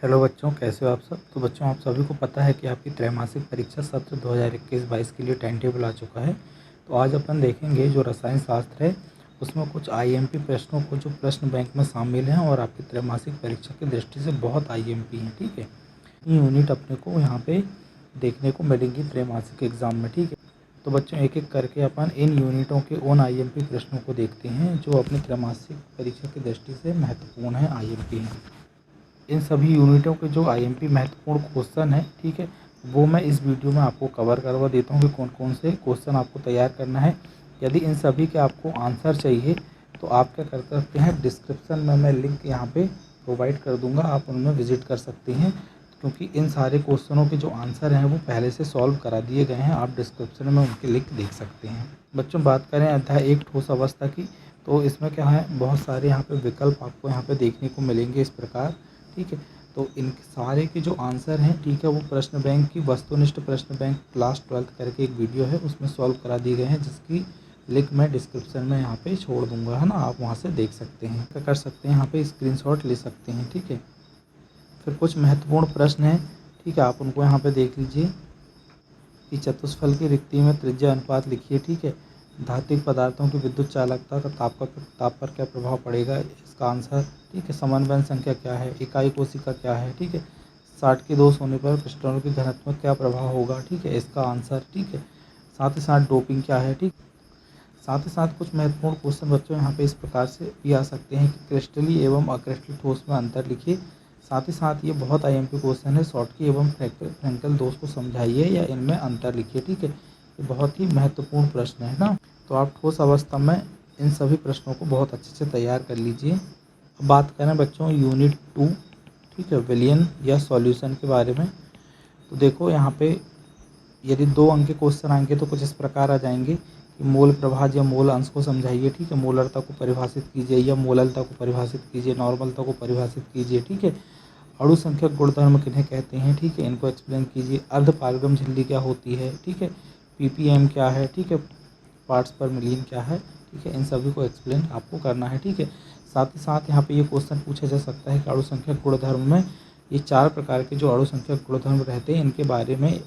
Hello बच्चों, कैसे हो आप सब। तो बच्चों, आप सभी को पता है कि आपकी त्रैमासिक परीक्षा सत्र 2021-22 के लिए टाइम टेबल आ चुका है। तो आज अपन देखेंगे जो रसायन शास्त्र है उसमें कुछ आईएमपी प्रश्नों को जो प्रश्न बैंक में शामिल हैं और आपकी त्रैमासिक परीक्षा की दृष्टि से बहुत आईएमपी हैं। ठीक है, ये यूनिट अपने को यहाँ पे देखने को मिलेंगी त्रैमासिक एग्जाम में। ठीक है, तो बच्चों एक एक करके अपन इन यूनिटों के उन आईएमपी प्रश्नों को देखते हैं जो अपनी त्रैमासिक परीक्षा की दृष्टि से महत्वपूर्ण है, आईएमपी हैं। इन सभी यूनिटों के जो आईएमपी महत्वपूर्ण क्वेश्चन है, ठीक है, वो मैं इस वीडियो में आपको कवर करवा देता हूँ कि कौन कौन से क्वेश्चन आपको तैयार करना है। यदि इन सभी के आपको आंसर चाहिए तो आप क्या कर सकते हैं, डिस्क्रिप्शन में मैं लिंक यहाँ पे प्रोवाइड कर दूँगा, आप उनमें विजिट कर सकते हैं, क्योंकि इन सारे क्वेश्चनों के जो आंसर हैं वो पहले से सॉल्व करा दिए गए हैं। आप डिस्क्रिप्शन में उनके लिंक देख सकते हैं। बच्चों, बात करें अध्याय 1 ठोस अवस्था की, तो इसमें क्या है, बहुत सारे यहाँ पे विकल्प आपको यहाँ पे देखने को मिलेंगे इस प्रकार। ठीक है, तो इन सारे के जो आंसर हैं, ठीक है, वो प्रश्न बैंक की वस्तुनिष्ठ प्रश्न बैंक क्लास 12 करके एक वीडियो है, उसमें सॉल्व करा दिए गए हैं, जिसकी लिंक मैं डिस्क्रिप्शन में यहाँ पे छोड़ दूंगा, है ना। आप वहाँ से देख सकते हैं, क्या कर सकते हैं, यहाँ पे स्क्रीनशॉट ले सकते हैं। ठीक है, फिर कुछ महत्वपूर्ण प्रश्न हैं, ठीक है, आप उनको यहाँ पे देख लीजिए कि चतुष्फल की रिक्ति में त्रिज्या अनुपात लिखिए। ठीक है, धात्विक पदार्थों की विद्युत चालकता का ताप पर क्या प्रभाव पड़ेगा, इसका आंसर। ठीक है, समन्वयन संख्या क्या है, इकाई कोशिका क्या है। ठीक है, 60 के दोष होने पर क्रिस्टलों के घनत्व में क्या प्रभाव होगा। ठीक है, इसका आंसर। ठीक है, साथ ही साथ डोपिंग क्या है। ठीक, साथ ही साथ कुछ महत्वपूर्ण क्वेश्चन बच्चों यहाँ पे इस प्रकार से भी आ सकते हैं कि क्रिस्टलीय एवं अक्रिस्टल ठोस में अंतर लिखिए। साथ ही साथ ये बहुत आईएमपी क्वेश्चन है, शॉर्टकी एवं फ्रैंकल दोष को समझाइए या इनमें अंतर लिखिए। ठीक है, ये बहुत ही महत्वपूर्ण प्रश्न है ना। तो आप ठोस अवस्था में इन सभी प्रश्नों को बहुत अच्छे से तैयार कर लीजिए। अब बात करें बच्चों यूनिट 2, ठीक है, विलयन या सॉल्यूशन के बारे में। तो देखो यहाँ पे यदि 2 अंक के क्वेश्चन आएंगे तो कुछ इस प्रकार आ जाएंगे कि मोल प्रभाज या मोल अंश को समझाइए। ठीक है, मोलरता को परिभाषित कीजिए या मोललता को परिभाषित कीजिए, नॉर्मलता को परिभाषित कीजिए। ठीक है, अणु संख्यक गुणधर्म किन्हें कहते हैं। ठीक है, इनको एक्सप्लेन कीजिए। अर्ध पारगम झिल्ली क्या होती है। ठीक है, पीपीएम क्या है। ठीक है, पार्ट्स पर मिलियन क्या है। ठीक है, इन सभी को एक्सप्लेन आपको करना है। ठीक है, साथ ही साथ यहाँ पे ये क्वेश्चन पूछा जा सकता है कि अणु संख्यक गुणधर्म में ये 4 प्रकार के जो अणु संख्यक गुणधर्म रहते हैं इनके बारे में,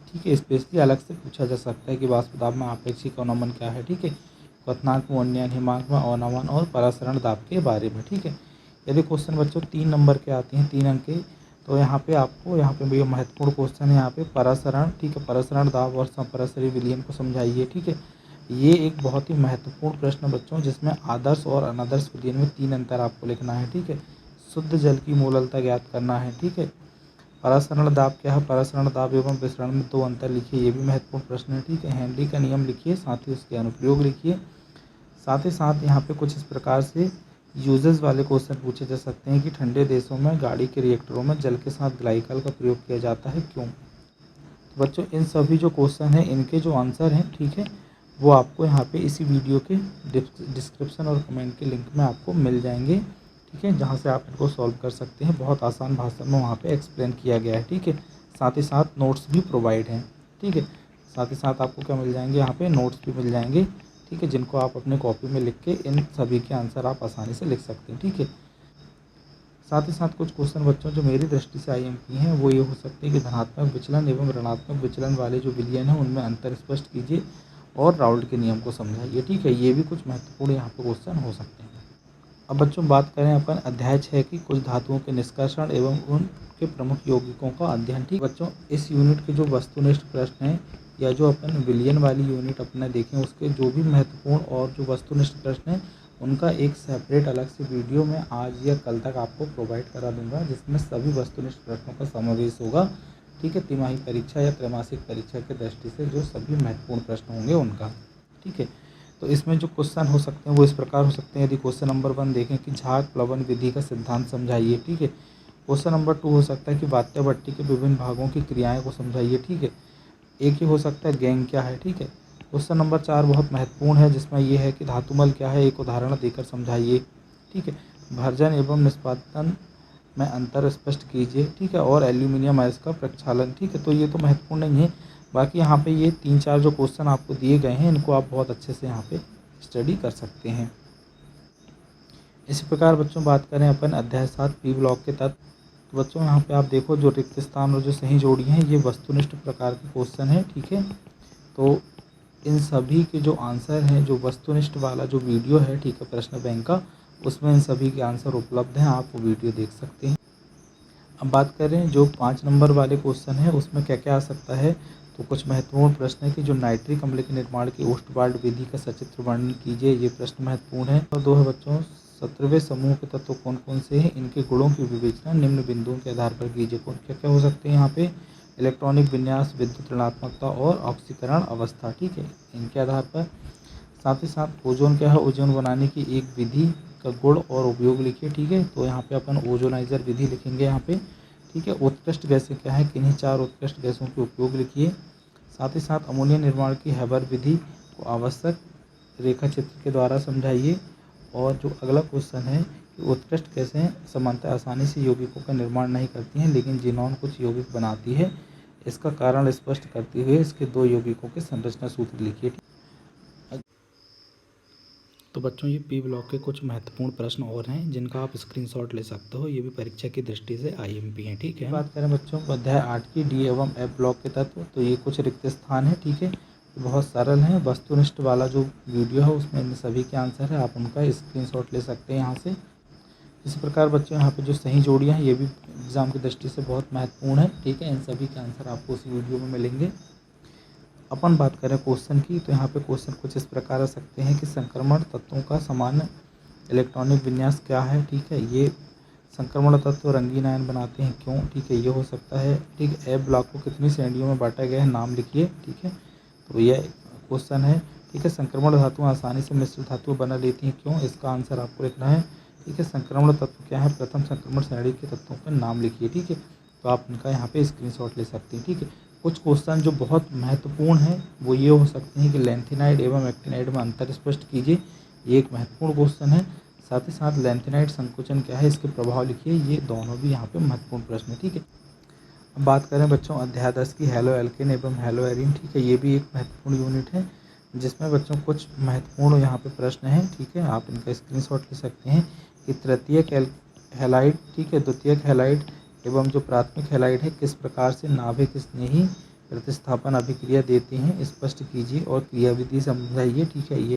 ठीक है, स्पेशली अलग से पूछा जा सकता है कि वाष्प दाब में आपेक्षिक अवनमन क्या है। ठीक है, क्वथनांक में उन्नयन, हिमांक में अवनमन और परासरण दाब के बारे में। ठीक है, यदि क्वेश्चन बच्चों 3 नंबर के आते हैं, 3 अंक के, तो यहाँ पे आपको यहाँ पे भी महत्वपूर्ण क्वेश्चन है यहाँ पे परासरण। ठीक है, परासरण दाब और समपरासरी विलयन को समझाइए। ठीक है, ये एक बहुत ही महत्वपूर्ण प्रश्न बच्चों, जिसमें आदर्श और अनादर्श विलयन में 3 अंतर आपको लिखना है। ठीक है, शुद्ध जल की मोललता ज्ञात करना है। ठीक है, परासरण दाब क्या है, परासरण दाब एवं विसरण में 2 अंतर लिखिए, ये भी महत्वपूर्ण प्रश्न है। ठीक है, हेनरी का नियम लिखिए, साथ ही उसके अनुप्रयोग लिखिए। साथ ही साथ यहाँ पे कुछ इस प्रकार से यूजेस वाले क्वेश्चन पूछे जा सकते हैं कि ठंडे देशों में गाड़ी के रिएक्टरों में जल के साथ ग्लाइकल का प्रयोग किया जाता है, क्यों। तो बच्चों इन सभी जो क्वेश्चन हैं इनके जो आंसर हैं, ठीक है, वो आपको यहाँ पे इसी वीडियो के डिस्क्रिप्शन और कमेंट के लिंक में आपको मिल जाएंगे। ठीक है, जहाँ से आप इनको सॉल्व कर सकते हैं, बहुत आसान भाषा में वहाँ पे एक्सप्लेन किया गया है। ठीक है, साथ ही साथ नोट्स भी प्रोवाइड हैं। ठीक है, साथ ही साथ आपको क्या मिल जाएंगे, यहाँ पे नोट्स भी मिल जाएंगे। ठीक है, जिनको आप अपने कॉपी में लिख के इन सभी के आंसर आप आसानी से लिख सकते हैं। ठीक है, साथ ही साथ कुछ क्वेश्चन बच्चों जो मेरी दृष्टि से आईएमपी हैं वो ये हो सकते हैं कि धनात्मक विचलन एवं ऋणात्मक विचलन वाले जो विलयन हैं उनमें अंतर स्पष्ट कीजिए और राउल्ट के नियम को समझाइए। ठीक है, ये भी कुछ महत्वपूर्ण यहाँ पे क्वेश्चन हो सकते हैं। अब बच्चों बात करें अपन अध्याय 6 की, कुछ धातुओं के निष्कर्षण एवं उनके प्रमुख यौगिकों का अध्ययन। ठीक बच्चों, इस यूनिट के जो वस्तुनिष्ठ प्रश्न हैं या जो अपन विलयन वाली यूनिट अपने देखें उसके जो भी महत्वपूर्ण और जो वस्तुनिष्ठ प्रश्न हैं उनका एक सेपरेट अलग से वीडियो मैं आज या कल तक आपको प्रोवाइड करा दूंगा, जिसमें सभी वस्तुनिष्ठ प्रश्नों का समावेश होगा। ठीक है, तिमाही परीक्षा या त्रैमासिक परीक्षा की दृष्टि से जो सभी महत्वपूर्ण प्रश्न होंगे उनका। ठीक है, तो इसमें जो क्वेश्चन हो सकते हैं वो इस प्रकार हो सकते हैं। यदि क्वेश्चन नंबर 1 देखें कि झाग प्लवन विधि का सिद्धांत समझाइए। ठीक है, क्वेश्चन नंबर 2 हो सकता है कि वात्यभट्टी के विभिन्न भागों की क्रियाएं को समझाइए। ठीक है, एक ही हो सकता है गैंग क्या है। ठीक है, क्वेश्चन नंबर 4 बहुत महत्वपूर्ण है, जिसमें ये है कि धातुमल क्या है, एक उदाहरण देकर समझाइए। ठीक है, भर्जन एवं निष्पादन में अंतर स्पष्ट कीजिए। ठीक है, और एल्यूमिनियम अयस्क का प्रक्षालन। ठीक है, तो ये तो महत्वपूर्ण नहीं है, बाकी यहाँ पे ये 3-4 जो क्वेश्चन आपको दिए गए हैं इनको आप बहुत अच्छे से यहाँ पे स्टडी कर सकते हैं। इसी प्रकार बच्चों बात करें अपन अध्याय 7 पी ब्लॉक के तत्व। तो बच्चों यहाँ पे आप देखो जो रिक्त स्थान और जो सही जोड़ी हैं ये वस्तुनिष्ठ प्रकार के क्वेश्चन है, ठीक है। तो इन सभी के जो आंसर हैं, जो वस्तुनिष्ठ वाला जो वीडियो है, ठीक है, प्रश्न बैंक का, उसमें इन सभी के आंसर उपलब्ध हैं, आप वो वीडियो देख सकते हैं। अब बात करें जो 5 नंबर वाले क्वेश्चन है उसमें क्या क्या आ सकता है। तो कुछ महत्वपूर्ण प्रश्न है कि जो नाइट्रिक अम्ल के निर्माण की ओस्टवाल्ड विधि का सचित्र वर्णन कीजिए, ये प्रश्न महत्वपूर्ण है। और 2 है बच्चों, 17वें समूह के तत्व कौन कौन से हैं, इनके गुणों की विवेचना निम्न बिंदुओं के आधार पर कीजिए। कौन क्या क्या हो सकते हैं यहाँ पे, इलेक्ट्रॉनिक विन्यास, विद्युत ऋणात्मकता और ऑक्सीकरण अवस्था, ठीक है, इनके आधार पर। साथ ही साथ ओजोन क्या है, ओजोन बनाने की एक विधि का गुण और उपयोग लिखिए, ठीक है। तो यहाँ पे अपन ओजोनाइजर विधि लिखेंगे यहाँ पे, ठीक है। उत्कृष्ट गैसें क्या है, किन्हीं 4 उत्कृष्ट गैसों के उपयोग लिखिए। साथ ही साथ अमोनिया निर्माण की हैबर विधि को आवश्यक रेखा चित्र के द्वारा समझाइए। और जो अगला क्वेश्चन है कि उत्कृष्ट गैसें सामान्यतः आसानी से यौगिकों का निर्माण नहीं करती हैं, लेकिन जिनॉन कुछ यौगिक बनाती है, इसका कारण स्पष्ट करते हुए इसके 2 यौगिकों के संरचना सूत्र लिखिए। तो बच्चों ये पी ब्लॉक के कुछ महत्वपूर्ण प्रश्न और हैं जिनका आप स्क्रीनशॉट ले सकते हो, ये भी परीक्षा की दृष्टि से आईएमपी हैं, ठीक है। बात करें बच्चों अध्याय 8 की डी एवं एफ ब्लॉक के तत्व, तो ये कुछ रिक्त स्थान है, ठीक है, बहुत सरल हैं। वस्तुनिष्ठ वाला जो वीडियो है उसमें इन सभी के आंसर है, आप उनका स्क्रीनशॉट ले सकते हैं यहाँ से। इसी प्रकार बच्चों यहाँ पे जो सही जोड़ियाँ हैं ये भी एग्जाम की दृष्टि से बहुत महत्वपूर्ण है, ठीक है, इन सभी के आंसर आपको उसी वीडियो में मिलेंगे। अपन बात करें क्वेश्चन की, तो यहाँ पे क्वेश्चन कुछ इस प्रकार आ सकते हैं कि संक्रमण तत्वों का सामान्य इलेक्ट्रॉनिक विन्यास क्या है, ठीक है। ये संक्रमण तत्व रंगीन आयन बनाते हैं क्यों, ठीक है, ये हो सकता है, ठीक है। एफ ब्लॉक को कितनी श्रेणियों में बांटा गया है, नाम लिखिए, ठीक है। तो यह क्वेश्चन है, ठीक है। संक्रमण धातुएं आसानी से मिश्र धातु बना लेती हैं क्यों, इसका आंसर आपको लिखना है, ठीक है। संक्रमण तत्व क्या है, प्रथम संक्रमण श्रेणी के तत्वों का नाम लिखिए, ठीक है। तो आप उनका यहाँ पे स्क्रीनशॉट ले सकते हैं, ठीक है। कुछ क्वेश्चन जो बहुत महत्वपूर्ण है वो ये हो सकते हैं कि लेंथेनाइड एवं एक्टिनाइड में अंतर स्पष्ट कीजिए, ये एक महत्वपूर्ण क्वेश्चन है। साथ ही साथ लेंथेनाइड संकोचन क्या है, इसके प्रभाव लिखिए, ये दोनों भी यहाँ पे महत्वपूर्ण प्रश्न है, ठीक है। अब बात करें बच्चों अध्याय 10 की हेलो एल्केन एवं हेलो एरीन, ठीक है, ये भी एक महत्वपूर्ण यूनिट है जिसमें बच्चों कुछ महत्वपूर्ण यहाँ पे प्रश्न हैं, ठीक है, आप इनका स्क्रीनशॉट ले सकते हैं कि तृतीयक हैलाइड, ठीक है, द्वितीयक हैलाइड एवं जो प्राथमिक हैलाइड है किस प्रकार से नाभिक स्नेही प्रतिस्थापन अभिक्रिया देते हैं, स्पष्ट कीजिए और क्रियाविधि समझाइए, ठीक है। ये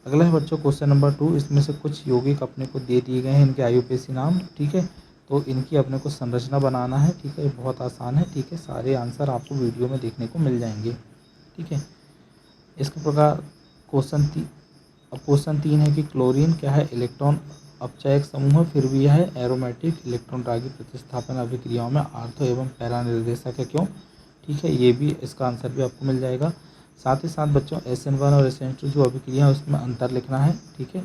अगला है बच्चों क्वेश्चन नंबर 2, इसमें से कुछ यौगिक अपने को दे दिए गए हैं, इनके आयुपेशी नाम, ठीक है। तो इनकी अपने को संरचना बनाना है, ठीक है, बहुत आसान है, ठीक है, सारे आंसर आपको वीडियो में देखने को मिल जाएंगे, ठीक है। इसके प्रकार क्वेश्चन 3 है कि क्लोरीन क्या है, इलेक्ट्रॉन अपचयक समूह है, फिर भी यह है एरोमेटिक इलेक्ट्रॉन रागी प्रतिस्थापन अभिक्रियाओं में आर्थो एवं पैरा निर्देशक है क्यों, ठीक है, ये भी इसका आंसर भी आपको मिल जाएगा। साथ ही साथ बच्चों SN1 और SN2 जो अभिक्रिया है उसमें अंतर लिखना है, ठीक है।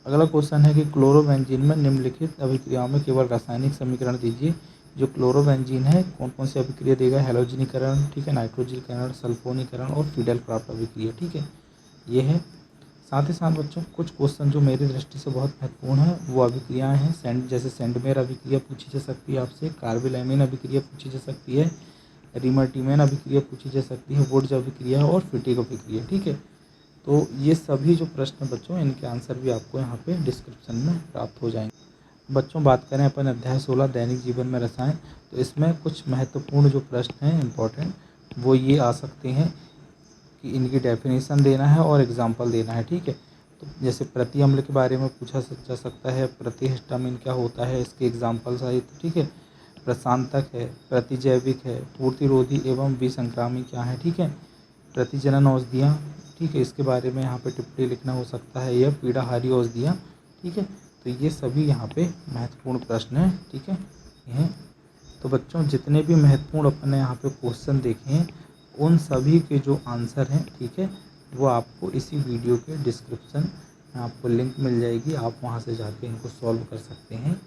अगला क्वेश्चन है कि क्लोरोबेंजीन में निम्नलिखित अभिक्रियाओं में केवल रासायनिक समीकरण दीजिए। जो क्लोरोबेंजीन है कौन कौन सी अभिक्रिया देगा, हैलोजनीकरण, ठीक है, नाइट्रोजीकरण, सल्फोनीकरण और फिडेल प्राप्त अभिक्रिया, ठीक है, ये है। साथ ही साथ बच्चों कुछ क्वेश्चन जो मेरी दृष्टि से बहुत महत्वपूर्ण है वो अभिक्रियाएं हैं, जैसे सेंडमेयर अभिक्रिया पूछी जा सकती है आपसे, कार्बिलैमिन अभिक्रिया पूछी जा सकती है, रिमर्टीमेन अभिक्रिया पूछी जा सकती है, वुड्स अभिक्रिया और फिटिक अभिक्रिया, ठीक है। तो ये सभी जो प्रश्न बच्चों इनके आंसर भी आपको यहाँ पे डिस्क्रिप्शन में प्राप्त हो जाएंगे। बच्चों बात करें अपन अध्याय 16 दैनिक जीवन में रसायन, तो इसमें कुछ महत्वपूर्ण जो प्रश्न हैं इम्पोर्टेंट वो ये आ सकते हैं कि इनकी डेफिनेशन देना है और एग्जाम्पल देना है, ठीक है। तो जैसे प्रति अम्ल के बारे में पूछा जा सकता है, प्रतिहिस्टामिन क्या होता है, इसके एग्जाम्पल सहित, ठीक है। प्रशांतक है, प्रतिजैविक है, पूर्तिरोधी एवं विसंक्रामी क्या है, ठीक है। प्रतिजनन औषधियाँ, ठीक है, इसके बारे में यहाँ पे टिप्पणी लिखना हो सकता है, यह पीड़ाहारी औषधियाँ, ठीक है। तो ये सभी यहाँ पे महत्वपूर्ण प्रश्न हैं, ठीक है। ये तो बच्चों जितने भी महत्वपूर्ण अपने यहाँ पे क्वेश्चन देखे हैं उन सभी के जो आंसर हैं, ठीक है, वो आपको इसी वीडियो के डिस्क्रिप्शन में आपको लिंक मिल जाएगी, आप वहाँ से जाके इनको सॉल्व कर सकते हैं।